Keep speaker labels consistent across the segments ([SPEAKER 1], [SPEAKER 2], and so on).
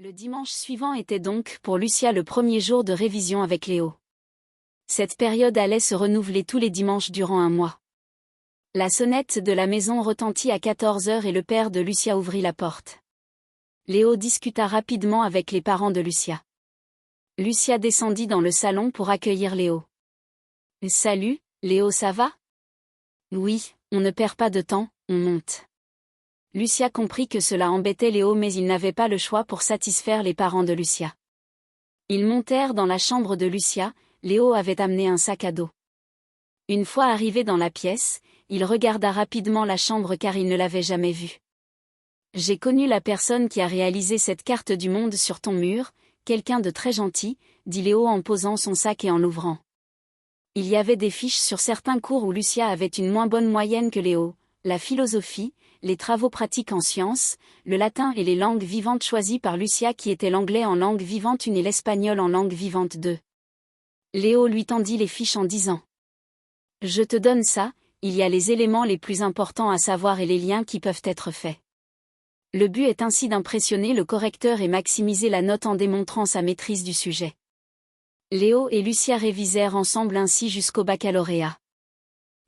[SPEAKER 1] Le dimanche suivant était donc, pour Lucia, le premier jour de révision avec Léo. Cette période allait se renouveler tous les dimanches durant un mois. La sonnette de la maison retentit à 14 heures et le père de Lucia ouvrit la porte. Léo discuta rapidement avec les parents de Lucia. Lucia descendit dans le salon pour accueillir Léo. « Salut, Léo, ça va ? » ?»« Oui, on ne perd pas de temps, on monte. » Lucia comprit que cela embêtait Léo, mais il n'avait pas le choix pour satisfaire les parents de Lucia. Ils montèrent dans la chambre de Lucia. Léo avait amené un sac à dos. Une fois arrivé dans la pièce, il regarda rapidement la chambre car il ne l'avait jamais vue. « J'ai connu la personne qui a réalisé cette carte du monde sur ton mur, quelqu'un de très gentil, » dit Léo en posant son sac et en l'ouvrant. Il y avait des fiches sur certains cours où Lucia avait une moins bonne moyenne que Léo, la philosophie, les travaux pratiques en sciences, le latin et les langues vivantes choisies par Lucia qui étaient l'anglais en langue vivante 1 et l'espagnol en langue vivante 2. Léo lui tendit les fiches en disant : « Je te donne ça, il y a les éléments les plus importants à savoir et les liens qui peuvent être faits. » Le but est ainsi d'impressionner le correcteur et maximiser la note en démontrant sa maîtrise du sujet. Léo et Lucia révisèrent ensemble ainsi jusqu'au baccalauréat.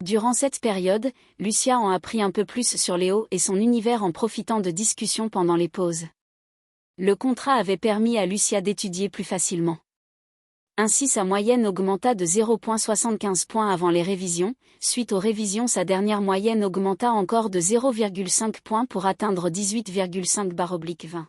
[SPEAKER 1] Durant cette période, Lucia en apprit un peu plus sur Léo et son univers en profitant de discussions pendant les pauses. Le contrat avait permis à Lucia d'étudier plus facilement. Ainsi sa moyenne augmenta de 0,75 points avant les révisions. Suite aux révisions, sa dernière moyenne augmenta encore de 0,5 points pour atteindre 18,5/20.